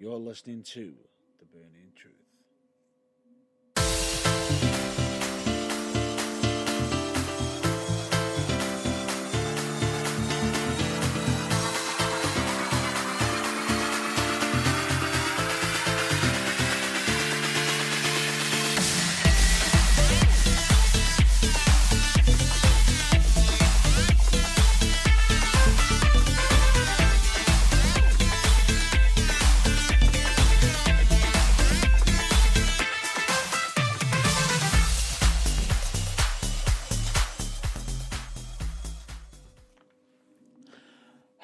You're listening to The Burning Truth.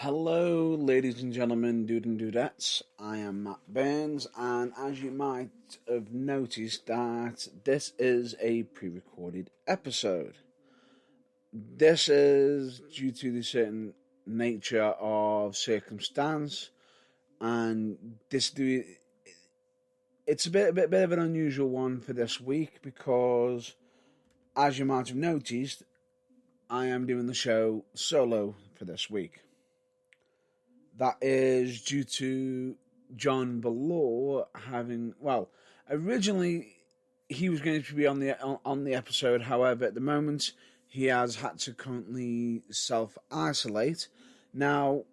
Hello, ladies and gentlemen, dude and dudettes. I am Matt Burns, and as you might have noticed, that this is a pre-recorded episode. This is due to the certain nature of circumstance, and it's a bit of an unusual one for this week because, as you might have noticed, I am doing the show solo for this week. That is due to John Ballore originally he was going to be on the episode. However, at the moment he has had to currently self-isolate. Now,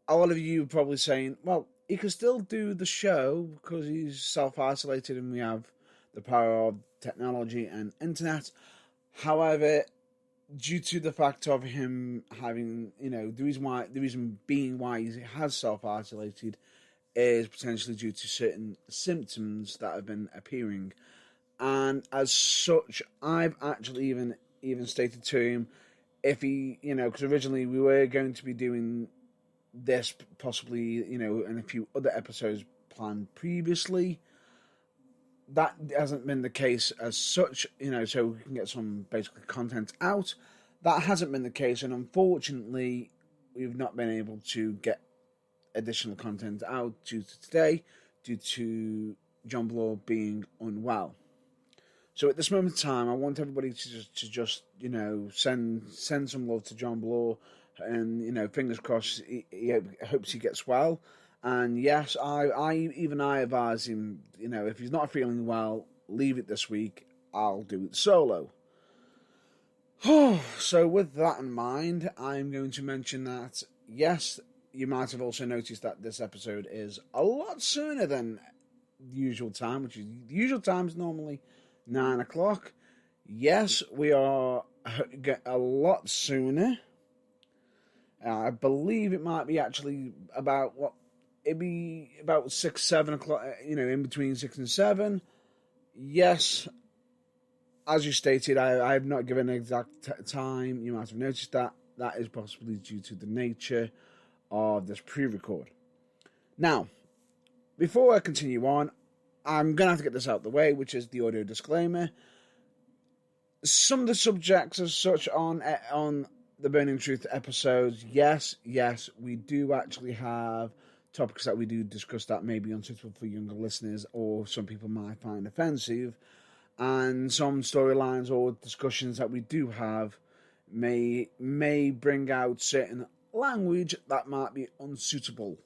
a lot of you are probably saying, well, he can still do the show because he's self-isolated and we have the power of technology and internet. However, due to the fact of him having, the reason being why he has self-isolated is potentially due to certain symptoms that have been appearing. And as such, I've actually even stated to him, if he, because originally we were going to be doing this possibly, and a few other episodes planned previously. That hasn't been the case as such, so we can get some basically content out. That hasn't been the case, and unfortunately, we've not been able to get additional content out due to John Ballore being unwell. So at this moment in time, I want everybody to just send some love to John Ballore, and fingers crossed he hopes he gets well. And yes, I advise him, if he's not feeling well, leave it this week. I'll do it solo. So with that in mind, I'm going to mention that, yes, you might have also noticed that this episode is a lot sooner than the usual time, which is the usual time is normally 9 o'clock. Yes, we are a lot sooner. I believe it might be actually it'd be about 6, 7 o'clock, in between 6 and 7. Yes, as you stated, I have not given an exact time. You might have noticed that. That is possibly due to the nature of this pre-record. Now, before I continue on, I'm going to have to get this out of the way, which is the audio disclaimer. Some of the subjects as such on the Burning Truth episodes, yes, we do actually have topics that we do discuss that may be unsuitable for younger listeners or some people might find offensive, and some storylines or discussions that we do have may bring out certain language that might be unsuitable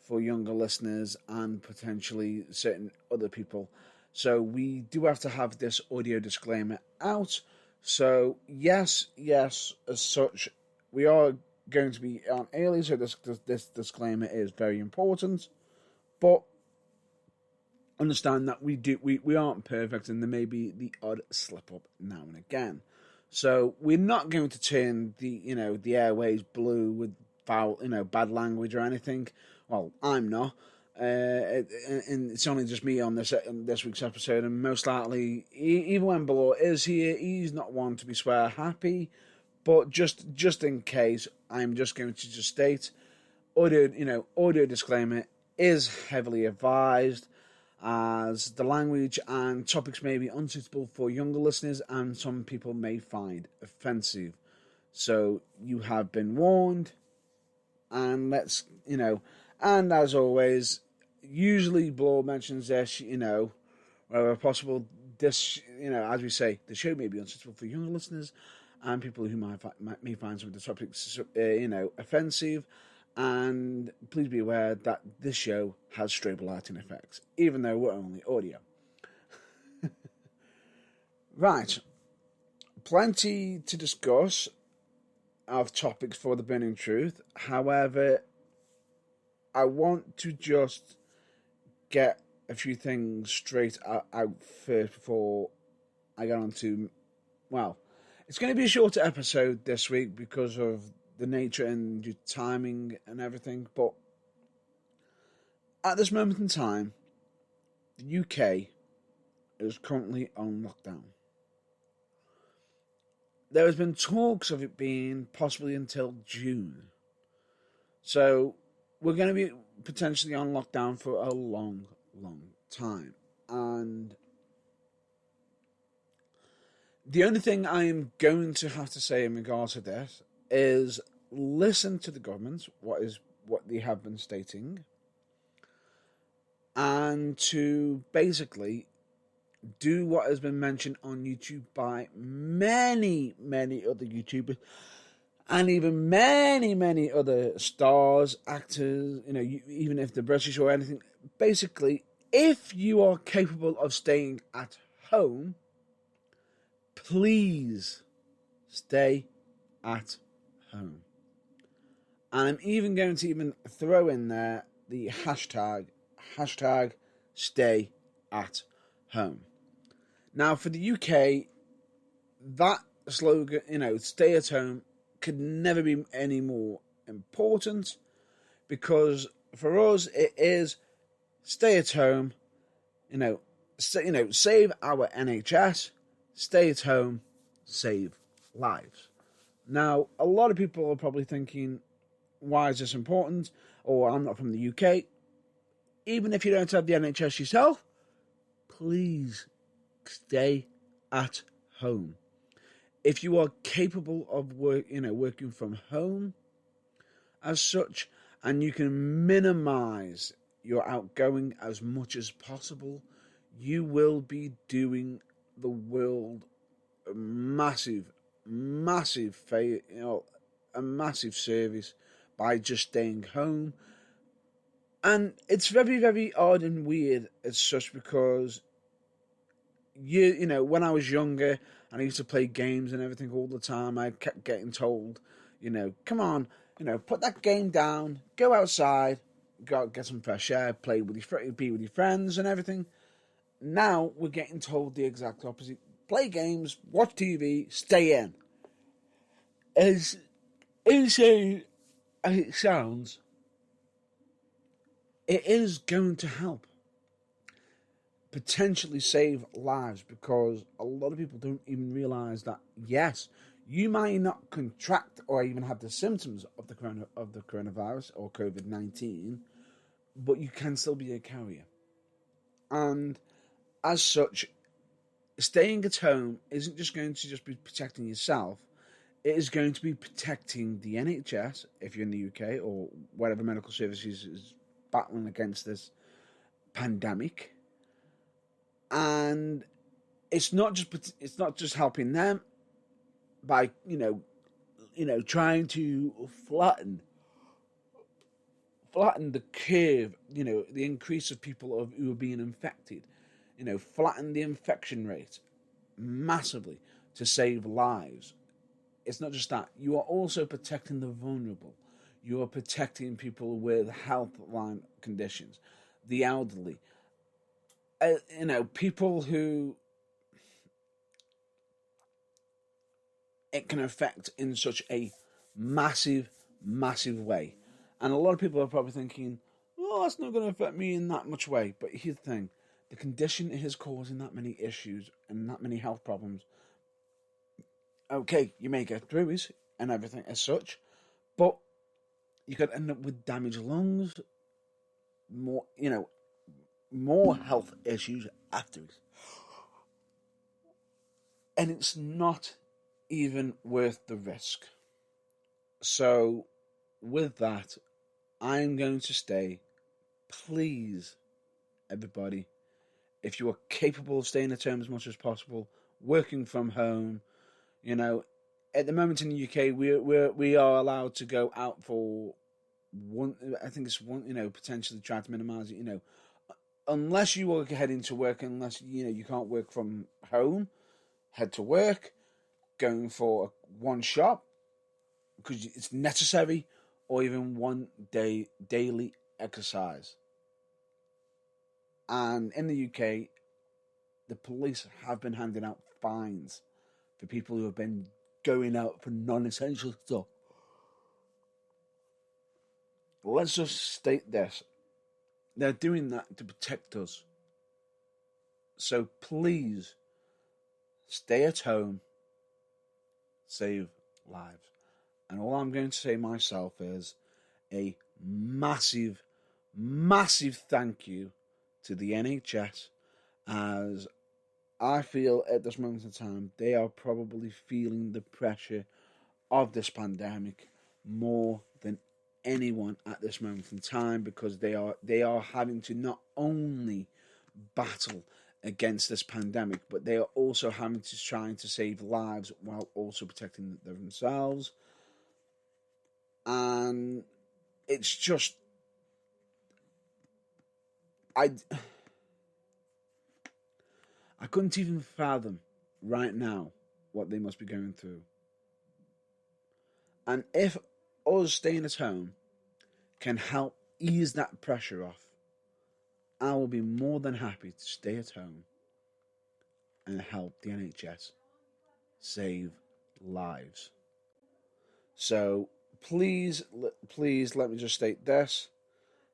for younger listeners and potentially certain other people. So we do have to have this audio disclaimer out. So yes, as such, we are going to be on early, so this disclaimer is very important. But understand that we aren't perfect, and there may be the odd slip up now and again. So we're not going to turn the airways blue with foul, bad language or anything. Well, I'm not. And it's only just me on this week's episode, and most likely, even when Ballore is here, he's not one to be swear happy. But just in case, I'm just going to just state, audio disclaimer is heavily advised, as the language and topics may be unsuitable for younger listeners, and some people may find offensive. So you have been warned, and and as always, usually Ballore mentions this, wherever possible, this, as we say, the show may be unsuitable for younger listeners and people who may find some of the topics, offensive, and please be aware that this show has strobe lighting effects, even though we're only audio. Right, plenty to discuss of topics for the Burning Truth. However, I want to just get a few things straight out first before I get on to, well, it's going to be a shorter episode this week because of the nature and the timing and everything, but at this moment in time, the UK is currently on lockdown. There has been talks of it being possibly until June. So we're going to be potentially on lockdown for a long, long time. And the only thing I am going to have to say in regards to this is listen to the government, what they have been stating, and to basically do what has been mentioned on YouTube by many, many other YouTubers, and even many, many other stars, actors, even if they're British or anything. Basically, if you are capable of staying at home, please stay at home. And I'm even going to throw in there the hashtag stay at home. Now, for the UK, that slogan, stay at home, could never be any more important, because for us, it is stay at home, save our NHS, stay at home, save lives. Now, a lot of people are probably thinking, why is this important? Or I'm not from the UK. Even if you don't have the NHS yourself, please stay at home. If you are capable of working from home as such, and you can minimize your outgoing as much as possible, you will be doing the world a massive service by just staying home. And it's very, very odd and weird as such, because when I was younger and I used to play games and everything all the time, I kept getting told, come on, put that game down, go outside, go out, get some fresh air, be with your friends and everything. Now we're getting told the exact opposite. Play games, watch TV, stay in. As insane as it sounds, it is going to help potentially save lives, because a lot of people don't even realise that, yes, you might not contract or even have the symptoms of the coronavirus or COVID-19, but you can still be a carrier. And as such, staying at home isn't just going to be protecting yourself. It is going to be protecting the NHS, if you're in the UK, or whatever medical services is battling against this pandemic. And it's not just helping them by trying to flatten the curve, the increase of people who are being infected, flatten the infection rate massively to save lives. It's not just that. You are also protecting the vulnerable. You are protecting people with health line conditions, the elderly, people who it can affect in such a massive, massive way. And a lot of people are probably thinking, oh, that's not going to affect me in that much way. But here's the thing. The condition is causing that many issues and that many health problems. Okay, you may get through it and everything as such, but you could end up with damaged lungs, more health issues after it. And it's not even worth the risk. So, with that, I'm going to stay. Please, everybody, if you are capable of staying at home as much as possible, working from home, at the moment in the UK, we are allowed to go out for potentially try to minimize it. Unless you are heading to work, unless you can't work from home, head to work, going for one shop because it's necessary, or even one day daily exercise. And in the UK, the police have been handing out fines for people who have been going out for non-essential stuff. Let's just state this. They're doing that to protect us. So please, stay at home, save lives. And all I'm going to say myself is a massive, massive thank you to the NHS, as I feel at this moment in time they are probably feeling the pressure of this pandemic more than anyone at this moment in time, because they are having to not only battle against this pandemic, but they are also having to trying to save lives while also protecting themselves. And it's just I couldn't even fathom right now what they must be going through. And if us staying at home can help ease that pressure off, I will be more than happy to stay at home and help the NHS save lives. So please let me just state this: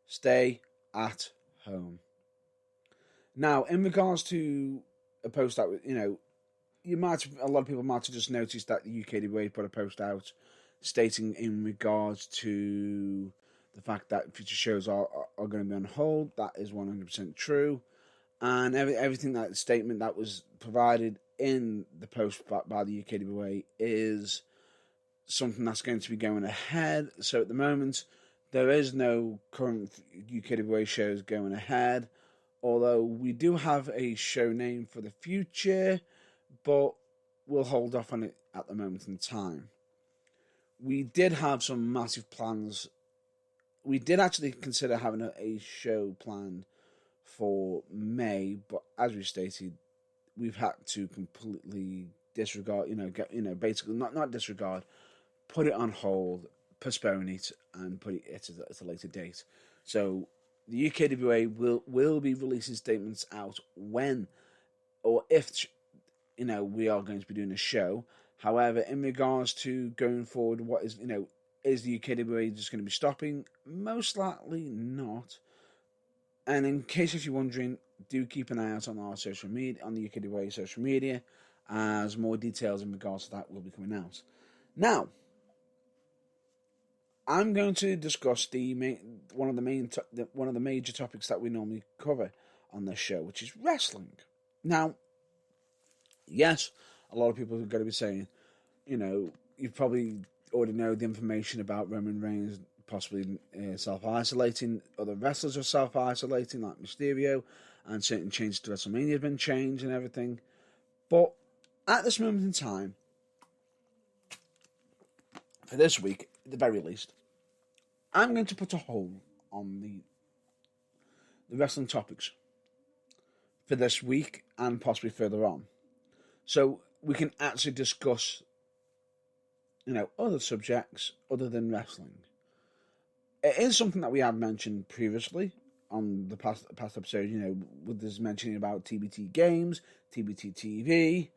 stay at home. Now, in regards to a post that a lot of people might have just noticed that the UKDWA put a post out stating in regards to the fact that future shows are going to be on hold. That is 100% true, and everything, that statement that was provided in the post by the UKDWA is something that's going to be going ahead. So at the moment, there is no current UKDWA shows going ahead, although we do have a show name for the future, but we'll hold off on it at the moment in time. We did have some massive plans. We did actually consider having a show planned for May, but as we stated, we've had to completely disregard, basically not disregard, put it on hold, postpone it, and put it at a later date. So the UKWA will be releasing statements out when or if we are going to be doing a show. However, in regards to going forward, what is the UKWA just going to be stopping? Most likely not. And in case if you're wondering, do keep an eye out on our social media, on the UKWA social media, as more details in regards to that will be coming out. Now, I'm going to discuss one of the major topics that we normally cover on this show, which is wrestling. Now, yes, a lot of people are going to be saying, you probably already know the information about Roman Reigns possibly self-isolating. Other wrestlers are self-isolating, like Mysterio, and certain changes to WrestleMania have been changed and everything. But at this moment in time, for this week, at the very least, I'm going to put a hold on the wrestling topics for this week and possibly further on, so we can actually discuss, other subjects other than wrestling. It is something that we have mentioned previously on the past episode, with this mentioning about TBT games, TBT TV.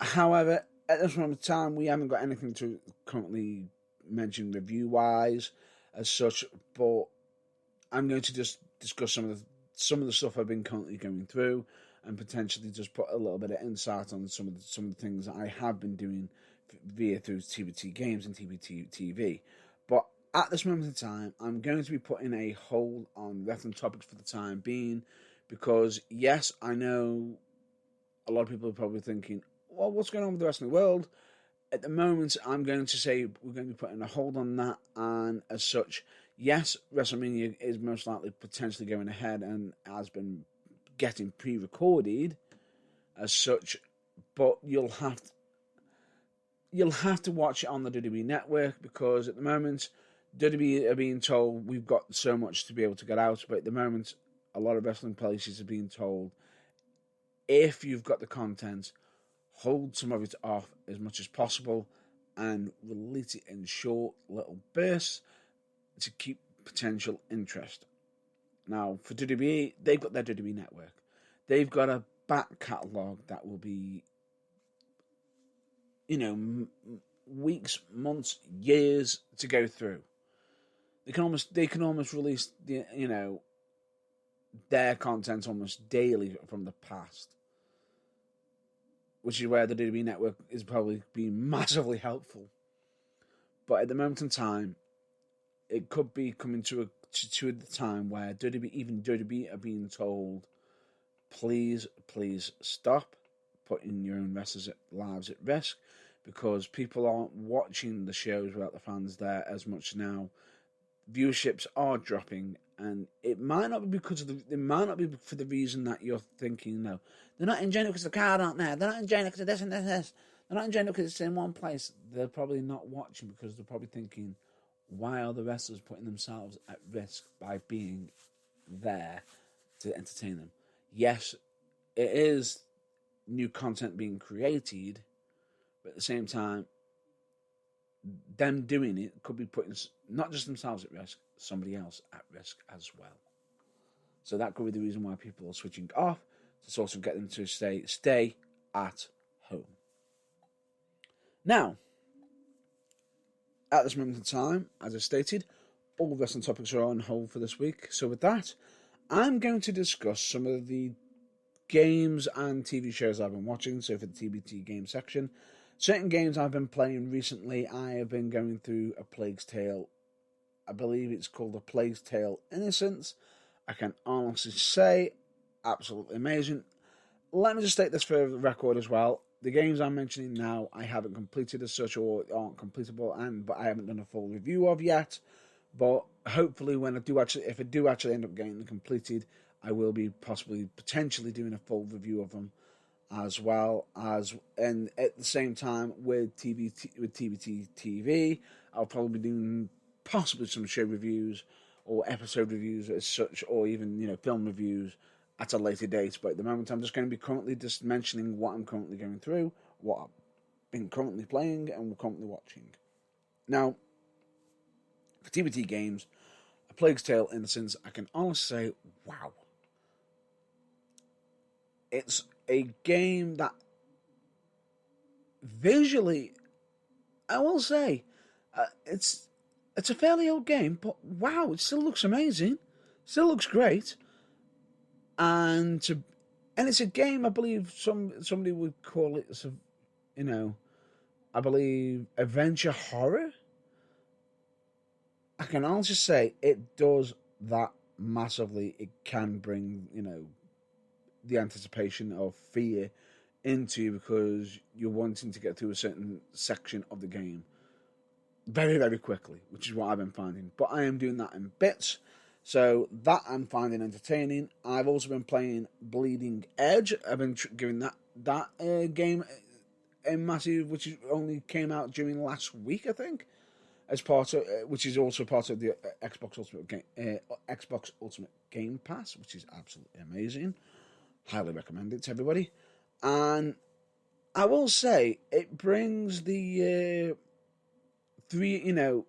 However, at this moment in time, we haven't got anything to currently mention review-wise as such, but I'm going to just discuss some of the stuff I've been currently going through, and potentially just put a little bit of insight on some of the things that I have been doing through TBT games and TBT TV. But at this moment in time, I'm going to be putting a hold on wrestling topics for the time being, because yes, I know a lot of people are probably thinking, well, what's going on with the wrestling world? At the moment, I'm going to say we're going to be putting a hold on that, and as such, yes, WrestleMania is most likely potentially going ahead and has been getting pre-recorded as such, but you'll have to watch it on the WWE Network, because at the moment, WWE are being told we've got so much to be able to get out, but at the moment, a lot of wrestling places are being told if you've got the content, hold some of it off as much as possible and release it in short little bursts to keep potential interest. Now, for WWE, they've got their WWE network. They've got a back catalogue that will be, weeks, months, years to go through. They can almost release their content almost daily from the past, which is where the WWE network is probably being massively helpful. But at the moment in time, it could be coming to the time where WWE are being told, please stop putting your own wrestlers' lives at risk, because people aren't watching the shows without the fans there as much now. Viewerships are dropping, and it might not be it might not be for the reason that you're thinking. No, they're not enjoying it because the crowd aren't there. They're not enjoying it because of this and this and this. They're not enjoying it because it's in one place. They're probably not watching because they're probably thinking, why are the wrestlers putting themselves at risk by being there to entertain them? Yes, it is new content being created, but at the same time, them doing it could be putting not just themselves at risk, somebody else at risk as well. So that could be the reason why people are switching off, to sort of get them to stay at home. Now, at this moment in time, as I stated, all wrestling topics are on hold for this week. So with that, I'm going to discuss some of the games and TV shows I've been watching. So for the TBT game section, certain games I've been playing recently, I have been going through A Plague's Tale. I believe it's called A Plague's Tale Innocence. I can honestly say, absolutely amazing. Let me just state this for the record as well. The games I'm mentioning now, I haven't completed as such, or aren't completable, but I haven't done a full review of yet. But hopefully, if I do actually end up getting them completed, I will be potentially doing a full review of them, as well as, and at the same time with TBT TV, I'll probably be doing possibly some show reviews or episode reviews as such, or even film reviews at a later date. But at the moment, I'm just going to be currently just mentioning what I'm currently going through, what I've been currently playing and currently watching. Now, for TBT games, A Plague's Tale Innocence, I can honestly say, wow. It's a game that visually, I will say, it's a fairly old game, but wow, it still looks amazing. Still looks great. And it's a game, I believe somebody would call it, I believe, adventure horror. I can honestly say it does that massively. It can bring, the anticipation of fear into you because you're wanting to get through a certain section of the game very, very quickly, which is what I've been finding. But I am doing that in bits, so that I'm finding entertaining. I've also been playing Bleeding Edge. I've been giving that game a massive, which only came out during last week, I think, as part of, which is also part of the Xbox Ultimate Game Pass, which is absolutely amazing. Highly recommend it to everybody. And I will say it brings the the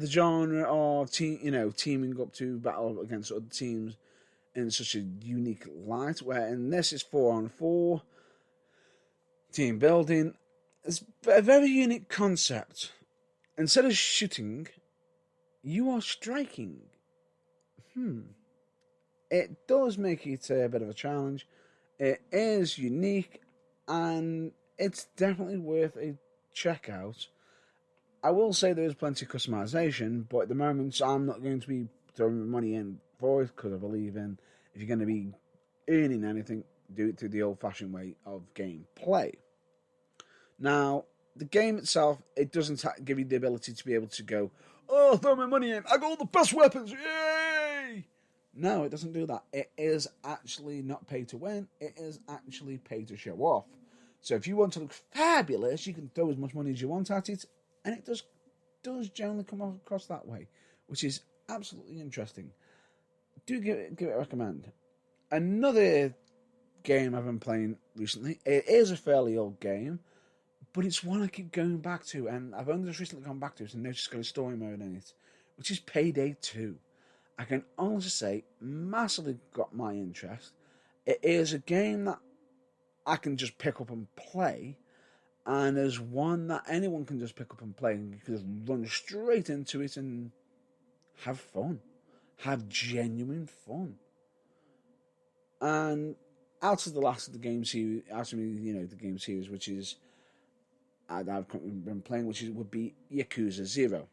genre of teaming up to battle against other teams in such a unique light, where in this is 4-on-4 team building. It's a very unique concept. Instead of shooting, you are striking. It does make it a bit of a challenge. It is unique, and it's definitely worth a check out. I will say there is plenty of customization, but at the moment I'm not going to be throwing money in for it, because I believe in, if you're going to be earning anything, do it through the old-fashioned way of gameplay. Now, the game itself, it doesn't give you the ability to be able to go, oh, throw my money in, I got all the best weapons, yay! No, it doesn't do that. It is actually not pay to win, it is actually pay to show off. So if you want to look fabulous, you can throw as much money as you want at it, and it does does generally come across that way, which is absolutely interesting. Do give it a recommend. Another game I've been playing recently. It is a fairly old game, but it's one I keep going back to, and I've only just recently gone back to it and noticed it's got a story mode in it, which is Payday 2. I can honestly say, massively got my interest. It is a game that I can just pick up and play, and is one that anyone can just pick up and play, and you can just run straight into it and have fun. Have genuine fun. And out of the last of the game series, the game series, which is I've been playing, would be Yakuza 0.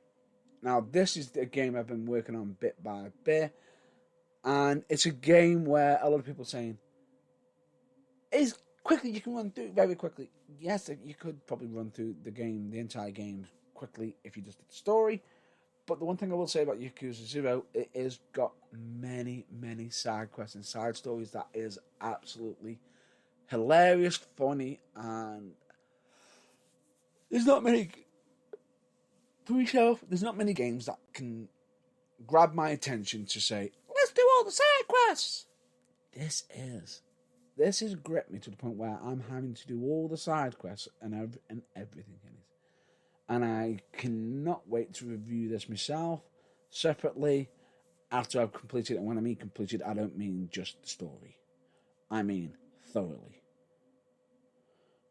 Now, this is a game I've been working on bit by bit, and it's a game where a lot of people are saying, is quickly, you can run through it very quickly. Yes, you could probably run through the entire game quickly if you just did the story. But the one thing I will say about Yakuza 0, it has got many, many side quests and side stories that is absolutely hilarious, funny, and there's not many games that can grab my attention to say, let's do all the side quests. This has gripped me to the point where I'm having to do all the side quests and everything in it. And I cannot wait to review this myself separately after I've completed it. And when I mean completed, I don't mean just the story. I mean thoroughly.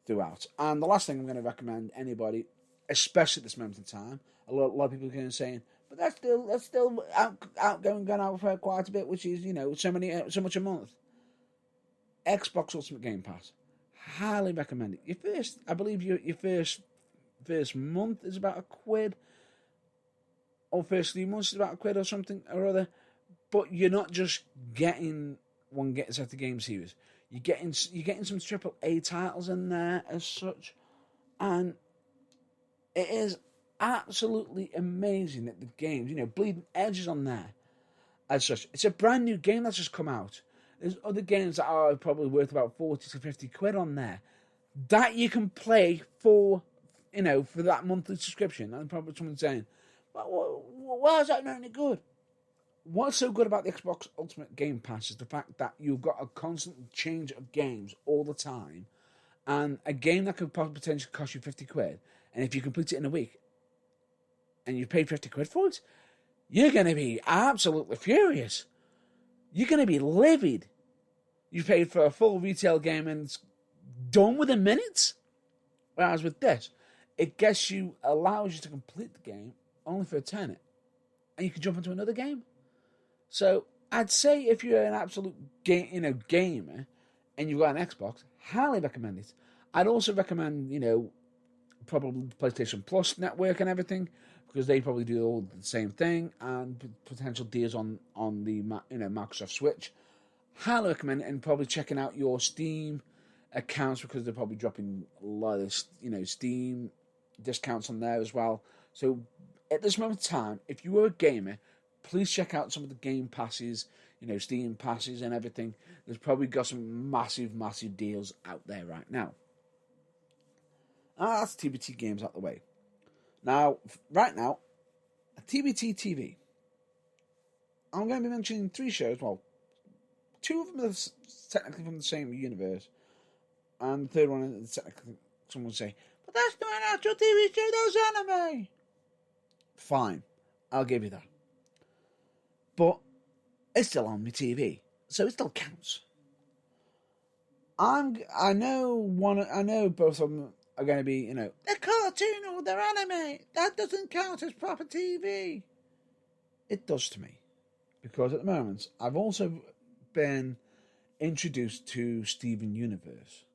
Throughout. And the last thing I'm going to recommend anybody, especially at this moment in time, a lot of people are going to saying, but that's still going out for quite a bit, which is, so much a month. Xbox Ultimate Game Pass. Highly recommend it. I believe your first month is about £1, or first 3 months is about £1 or something or other. But you're not just getting one set of game series. You're getting some AAA titles in there as such, and it is absolutely amazing that the games, Bleeding Edge is on there as such. It's a brand new game that's just come out. There's other games that are probably worth about 40 to 50 quid on there that you can play for that monthly subscription. And probably someone's saying, well, why is that not any good? What's so good about the Xbox Ultimate Game Pass is the fact that you've got a constant change of games all the time, and a game that could potentially cost you 50 quid, and if you complete it in a week, and you've paid 50 quid for it, you're going to be absolutely furious. You're going to be livid. You paid for a full retail game and it's done within minutes. Whereas with this, it allows you to complete the game only for a tenner, and you can jump into another game. So I'd say if you're an absolute gamer and you've got an Xbox, highly recommend it. I'd also recommend probably PlayStation Plus network and everything, because they probably do all the same thing, and potential deals on the Microsoft Switch. Highly recommend it, and probably checking out your Steam accounts, because they're probably dropping a lot of Steam discounts on there as well. So at this moment in time, if you are a gamer, please check out some of the game passes, Steam passes and everything. There's probably got some massive, massive deals out there right now. That's TBT games out the way. Now, right now, TBT TV. I'm going to be mentioning 3 shows. Well, 2 of them are technically from the same universe, and the third one is technically, someone would say, but that's not an actual TV show, that's anime. Fine, I'll give you that. But it's still on my TV, so it still counts. I know both of them are going to be, they're cartoon or they're anime. That doesn't count as proper TV. It does to me, because at the moment I've also been introduced to Steven Universe.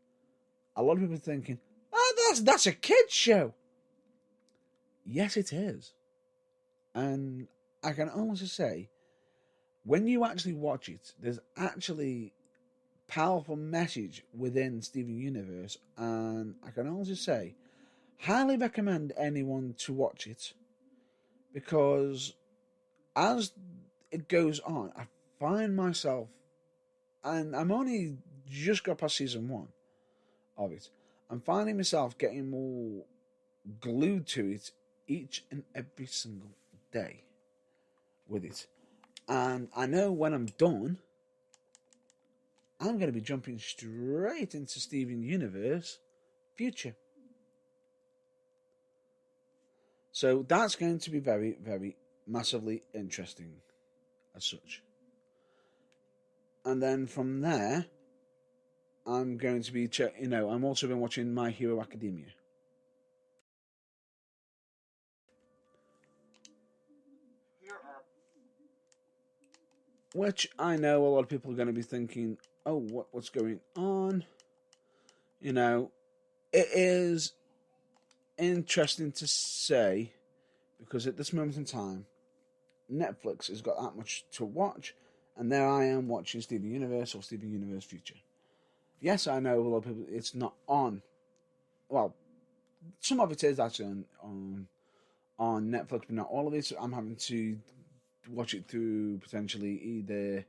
A lot of people are thinking, oh, that's a kid's show. Yes, it is. And I can honestly say, when you actually watch it, there's actually powerful message within Steven Universe, and I can honestly say, highly recommend anyone to watch it, because as it goes on, I find myself, and I'm only just got past season 1 of it, I'm finding myself getting more glued to it each and every single day with it. And I know when I'm done, I'm going to be jumping straight into Steven Universe Future. So that's going to be very, very massively interesting as such. And then from there, I'm going to be, I'm also been watching My Hero Academia. Which I know a lot of people are going to be thinking, oh, what's going on? It is interesting to say, because at this moment in time, Netflix has got that much to watch, and there I am watching Steven Universe or Steven Universe Future. Yes, I know a lot of people, it's not on. Well, some of it is actually on Netflix, but not all of it. So I'm having to watch it through potentially either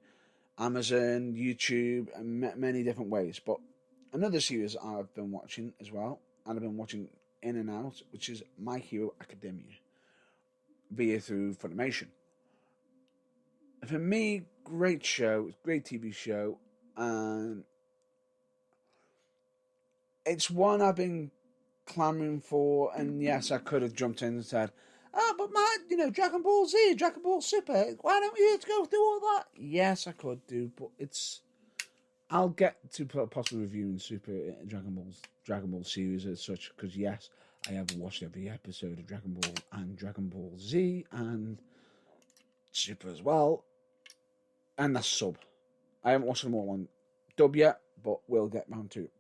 Amazon, YouTube, and many different ways. But another series I've been watching as well, and I've been watching in and out, which is My Hero Academia, via through Funimation. For me, great show, great TV show, and it's one I've been clamoring for. And yes, I could have jumped in and said, but Dragon Ball Z, Dragon Ball Super, why don't we go do all that? Yes, I could do, but I'll get to possibly reviewing Super Dragon Ball series as such, because yes, I have watched every episode of Dragon Ball and Dragon Ball Z and Super as well, and that's sub. I haven't watched them all on dub yet, but we'll get round to it.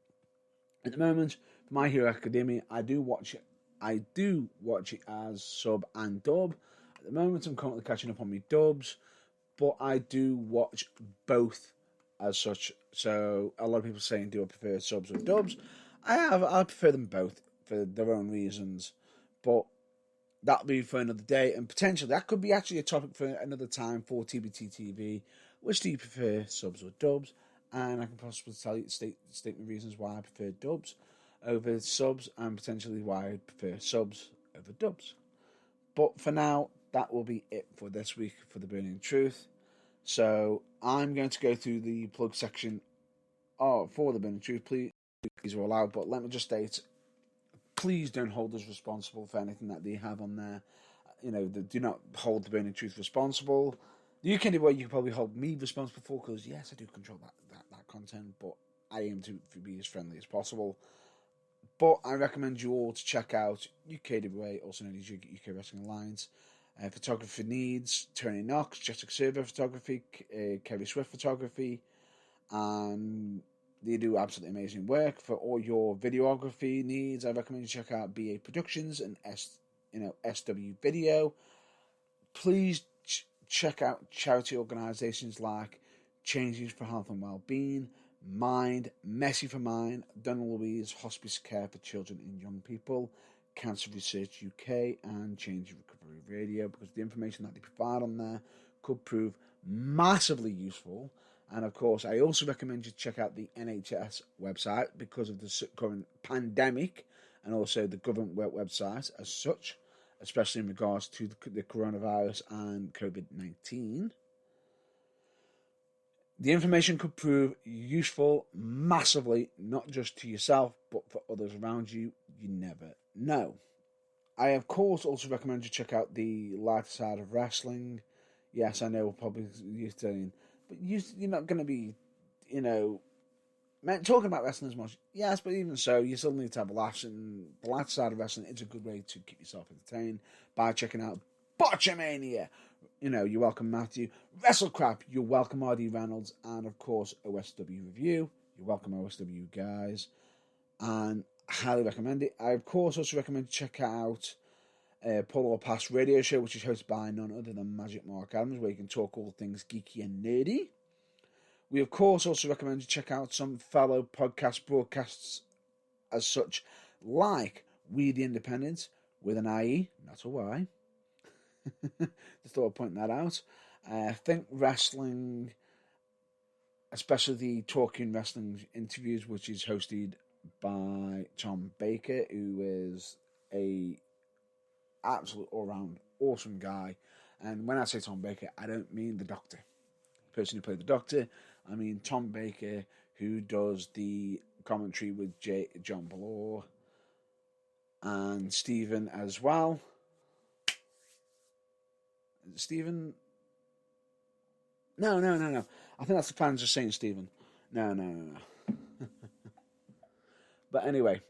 At the moment, for My Hero Academia, I do watch it as sub and dub. At the moment, I'm currently catching up on my dubs, but I do watch both as such. So a lot of people saying, do I prefer subs or dubs? I prefer them both for their own reasons, but that'll be for another day, and potentially that could be actually a topic for another time for TBT TV. Which do you prefer, subs or dubs? And I can possibly state my reasons why I prefer dubs over subs, and potentially why I prefer subs over dubs. But for now, that will be it for this week for The Burning Truth. So I'm going to go through the plug section for The Burning Truth. Please are allowed, but let me just state, please don't hold us responsible for anything that they have on there. Do not hold The Burning Truth responsible. The UK way you can probably hold me responsible for, because yes, I do control that content, but I aim to be as friendly as possible. But I recommend you all to check out UKWA, also known as UK Wrestling Alliance. Photography needs Tony Knox, Jessica Server Photography, Kerry Swift Photography, and they do absolutely amazing work. For all your videography needs, I recommend you check out BA Productions and SW Video. Please check out charity organisations like Changes for Health and Wellbeing, Mind, Messy for Mind, Donna Louise Hospice Care for Children and Young People, Cancer Research UK, and Change Recovery Radio, because the information that they provide on there could prove massively useful. And of course, I also recommend you check out the NHS website because of the current pandemic, and also the government website as such, especially in regards to the coronavirus and COVID-19. The information could prove useful massively, not just to yourself, but for others around you. You never know. I, of course, also recommend you check out the lighter side of wrestling. Yes, I know probably you're saying, but you're not going to be, talking about wrestling as much. Yes, but even so, you still need to have a laugh, and the lighter side of wrestling is a good way to keep yourself entertained by checking out Botchamania. You're welcome, Matthew. WrestleCrap, you're welcome, R.D. Reynolds. And, of course, OSW Review. You're welcome, OSW guys. And I highly recommend it. I, of course, also recommend you check out Polar Pass Radio Show, which is hosted by none other than Magic Mark Adams, where you can talk all things geeky and nerdy. We, of course, also recommend you check out some fellow podcast broadcasts as such, like We the Independent, with an IE, not a Y. Just thought I'd point that out. Think Wrestling, especially the Talking Wrestling interviews, which is hosted by Tom Baker, who is a absolute all-round awesome guy. And when I say Tom Baker, I don't mean the Doctor, the person who played the Doctor. I mean Tom Baker, who does the commentary with John Bloor and Stephen as well. Stephen? No. I think that's the fans just saying Stephen. No. But anyway,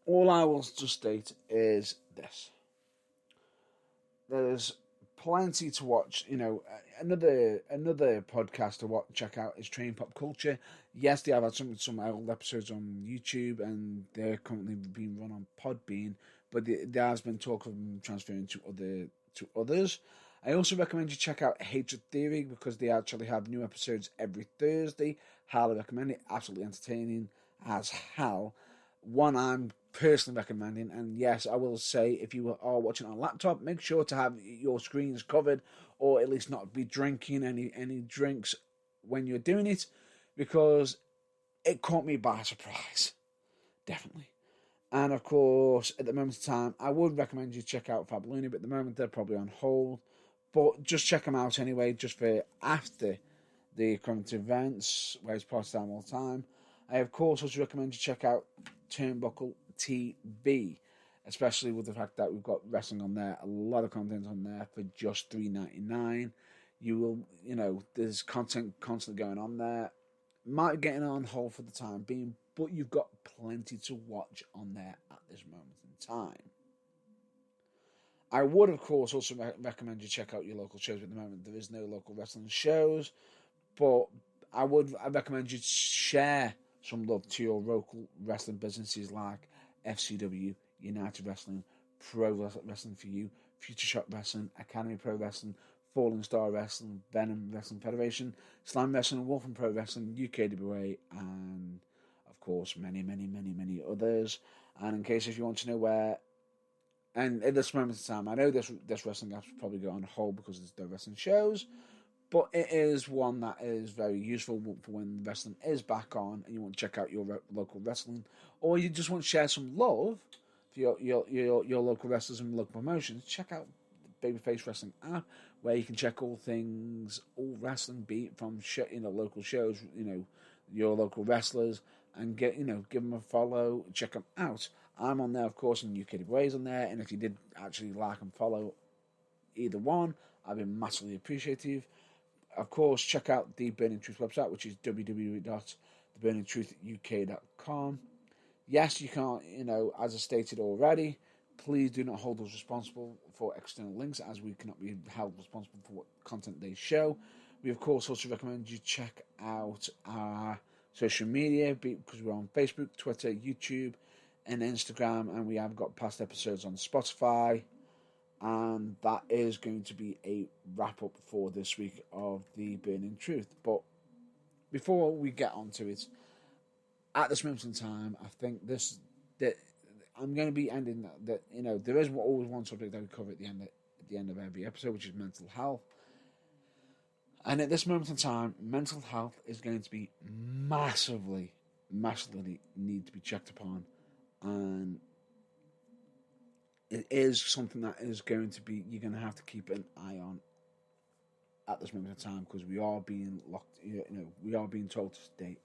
all I will just state is this. There's plenty to watch. Another podcast to check out is Train Pop Culture. Yes, they have had some old episodes on YouTube, and they're currently being run on Podbean. But there has been talk of them transferring to others. I also recommend you check out Hatred Theory, because they actually have new episodes every Thursday. Highly recommend it. Absolutely entertaining as hell. One I'm personally recommending, and yes, I will say, if you are watching on a laptop, make sure to have your screens covered, or at least not be drinking any drinks when you're doing it, because it caught me by surprise. Definitely. And of course, at the moment of time, I would recommend you check out Fabulini, but at the moment they're probably on hold. But just check them out anyway, just for after the current events, where it's part time all the time. I, of course, also recommend you check out Turnbuckle TV, especially with the fact that we've got wrestling on there, a lot of content on there for just $3.99. You will, there's content constantly going on there. Might be getting on hold for the time being, but you've got plenty to watch on there at this moment in time. I would, of course, also recommend you check out your local shows. At the moment, there is no local wrestling shows, but I recommend you share some love to your local wrestling businesses like FCW, United Wrestling, Pro Wrestling for You, Future Shock Wrestling, Academy Pro Wrestling, Falling Star Wrestling, Venom Wrestling Federation, Slam Wrestling, Wolfen Pro Wrestling, UKWA, and of course many others. And in case if you want to know where, and at this moment in time, I know this wrestling app's probably go on hold because there's no wrestling shows, but it is one that is very useful for when wrestling is back on and you want to check out your local wrestling, or you just want to share some love for your local wrestlers and local promotions. Check out the Babyface Wrestling app, where you can check all wrestling, beat from local shows, your local wrestlers, and give them a follow, check them out. I'm on there, of course, and UKWA's on there, and if you did actually like and follow either one, I'd be massively appreciative. Of course, check out the Burning Truth website, which is www.theburningtruthuk.com. Yes, you can't, as I stated already, please do not hold us responsible for external links, as we cannot be held responsible for what content they show. We, of course, also recommend you check out our social media, because we're on Facebook, Twitter, YouTube, and Instagram, and we have got past episodes on Spotify. And that is going to be a wrap-up for this week of The Burning Truth. But before we get on to it, at this moment in time, I think that I'm going to be ending that there is always one subject that we cover at the end of every episode, which is mental health. And at this moment in time, mental health is going to be massively need to be checked upon, and it is something that is going to be, you're going to have to keep an eye on at this moment in time, because we are being locked, we are being told to stay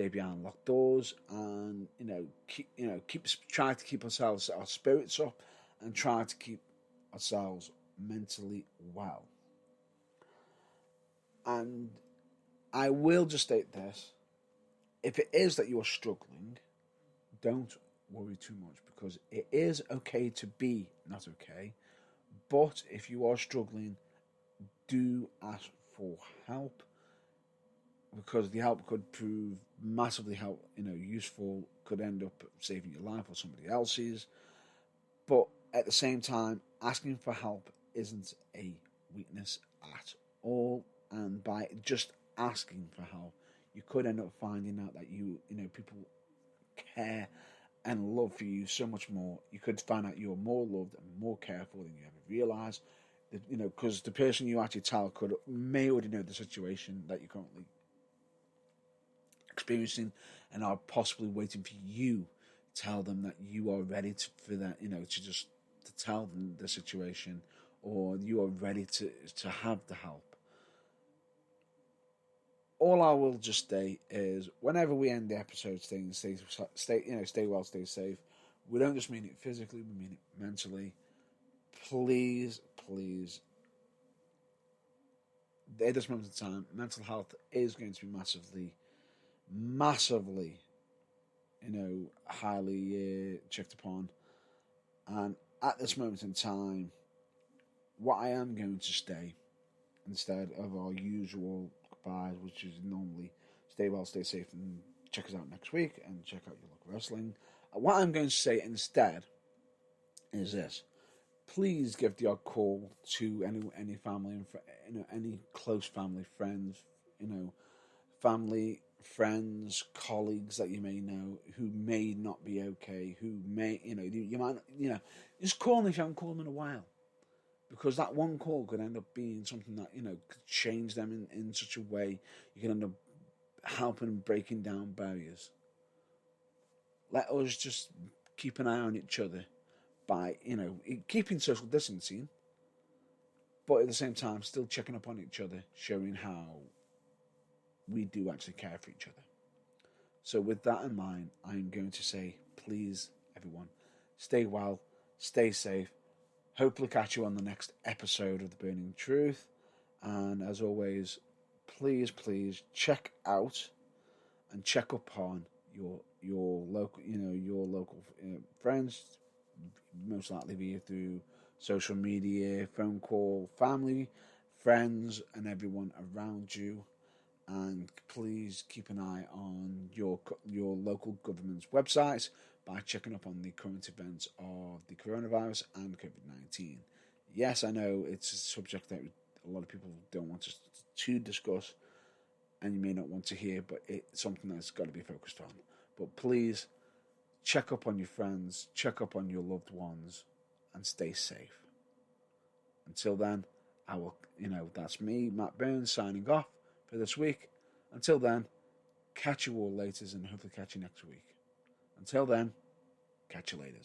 behind locked doors, and try to keep our spirits up, and try to keep ourselves mentally well. And I will just state this: if it is that you're struggling, don't worry too much, because it is okay to be not okay. But if you are struggling, do ask for help, because the help could prove massively useful, could end up saving your life or somebody else's. But at the same time, asking for help isn't a weakness at all, and by just asking for help, you could end up finding out that people care and love for you so much more. You could find out you're more loved and more cared for than you ever realised. Because the person you actually tell may already know the situation that you're currently experiencing, and are possibly waiting for you tell them that you are ready for that, to tell them the situation, or you are ready to have the help. All I will just say is, whenever we end the episode, stay well, stay safe. We don't just mean it physically; we mean it mentally. Please, please, at this moment in time, mental health is going to be massively, highly checked upon. And at this moment in time, what I am going to stay, instead of our usual goodbyes, which is normally stay well, stay safe, and check us out next week, and check out your local wrestling. What I'm going to say instead is this: please give the odd call to any family and any close family, friends, family, friends, colleagues that you may know who may not be okay, who may, you might, just call them if you haven't called them in a while, because that one call could end up being something that could change them in such a way you can end up helping and breaking down barriers. Let us just keep an eye on each other by keeping social distancing, but at the same time still checking up on each other, showing how we do actually care for each other. So with that in mind, I'm going to say, please, everyone, stay well, stay safe. Hopefully catch you on the next episode of The Burning Truth. And as always, please check out and check upon your local friends, most likely via through social media, phone call, family, friends, and everyone around you. And please keep an eye on your local government's websites by checking up on the current events of the coronavirus and COVID-19. Yes, I know it's a subject that a lot of people don't want us to discuss, and you may not want to hear, but it's something that's got to be focused on. But please check up on your friends, check up on your loved ones, and stay safe. Until then, that's me, Matt Burns, signing off for this week. Until then, catch you all later, and hopefully catch you next week. Until then, catch you later.